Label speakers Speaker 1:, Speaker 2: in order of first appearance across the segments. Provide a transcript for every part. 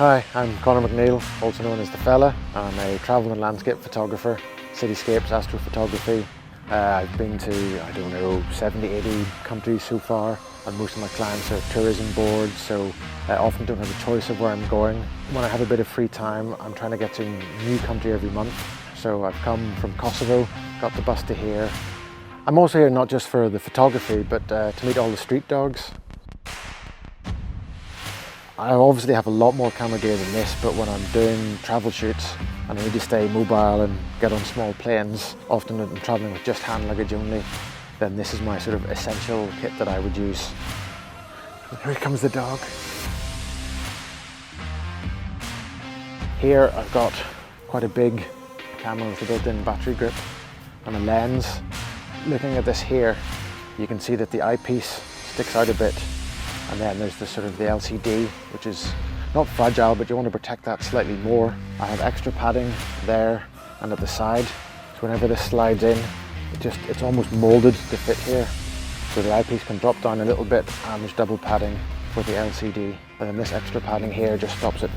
Speaker 1: Hi, I'm Conor McNeil, also known as The Fella. I'm a travel and landscape photographer, cityscapes, astrophotography. I've been to, 70, 80 countries so far, and most of my clients are tourism boards, so I often don't have a choice of where I'm going. When I have a bit of free time, I'm trying to get to a new country every month. So I've come from Kosovo, got the bus to here. I'm also here not just for the photography, but to meet all the street dogs. I obviously have a lot more camera gear than this, but when I'm doing travel shoots and I need to stay mobile and get on small planes, often I'm traveling with just hand luggage only, then this is my sort of essential kit that I would use. And here comes the dog. Here I've got quite a big camera with a built-in battery grip and a lens. Looking at this here, you can see that the eyepiece sticks out a bit. And then there's the sort of the LCD, which is not fragile, but you want to protect that slightly more. I have extra padding there and at the side. So whenever this slides in, it's almost molded to fit here. So the eyepiece can drop down a little bit, and there's double padding for the LCD. And then this extra padding here just stops it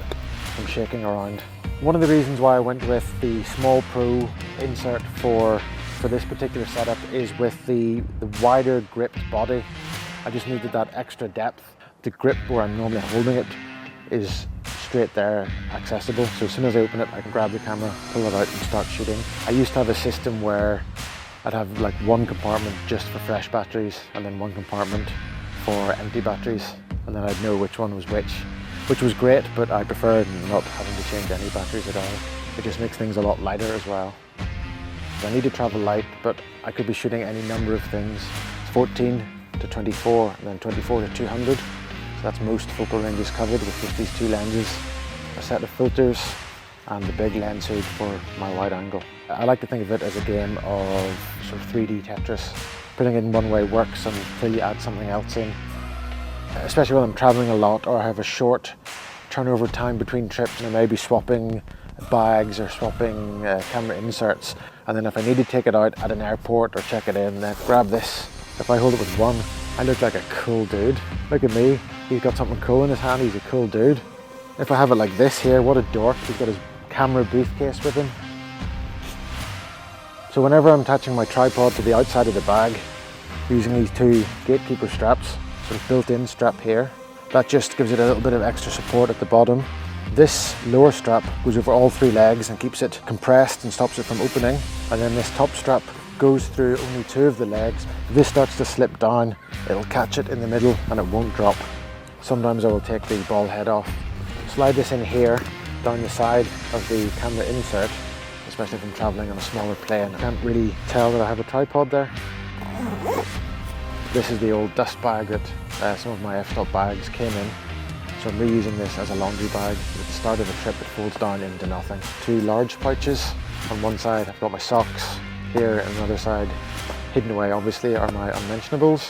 Speaker 1: from shaking around. One of the reasons why I went with the Small Pro insert for this particular setup is with the wider gripped body. I just needed that extra depth. The grip where I'm normally holding it is straight there, accessible. So as soon as I open it, I can grab the camera, pull it out and start shooting. I used to have a system where I'd have like one compartment just for fresh batteries and then one compartment for empty batteries. And then I'd know which one was which was great, but I preferred not having to change any batteries at all. It just makes things a lot lighter as well. I need to travel light, but I could be shooting any number of things. It's 14 to 24 and then 24 to 200. So that's most focal ranges covered with just these two lenses, a set of filters and the big lens hood for my wide angle. I like to think of it as a game of sort of 3D Tetris. Putting it in one way works until you add something else in. Especially when I'm traveling a lot or I have a short turnover time between trips and I may be swapping bags or swapping camera inserts. And then if I need to take it out at an airport or check it in, then grab this. If I hold it with one, I look like a cool dude. Look at me, he's got something cool in his hand, he's a cool dude. If I have it like this here, what a dork, he's got his camera briefcase with him. So whenever I'm attaching my tripod to the outside of the bag, using these two gatekeeper straps, sort of built-in strap here, that just gives it a little bit of extra support at the bottom. This lower strap goes over all three legs and keeps it compressed and stops it from opening. And then this top strap goes through only two of the legs. If this starts to slip down, it'll catch it in the middle and it won't drop. Sometimes I will take the ball head off. Slide this in here, down the side of the camera insert, especially if I'm traveling on a smaller plane. I can't really tell that I have a tripod there. This is the old dust bag that some of my f-stop bags came in. So I'm reusing this as a laundry bag. At the start of the trip, it folds down into nothing. Two large pouches. On one side, I've got my socks. Here on the other side, hidden away obviously, are my unmentionables.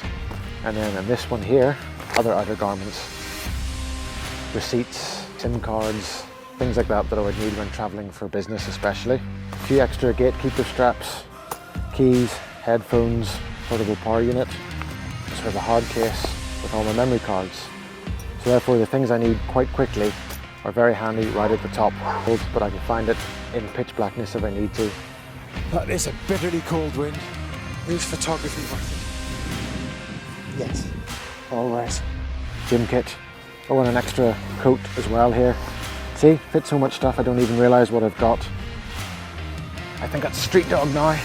Speaker 1: And then in this one here, other outer garments. Receipts, SIM cards, things like that I would need when traveling for business especially. A few extra gatekeeper straps, keys, headphones, portable power unit, sort of a hard case with all my memory cards. So therefore the things I need quite quickly are very handy right at the top, but I can find it in pitch blackness if I need to.
Speaker 2: That is a bitterly cold wind. Is photography worth it?
Speaker 1: Yes, always. Gym kit. Oh, and an extra coat as well here. See, fits so much stuff I don't even realise what I've got. I think that's Street Dog now.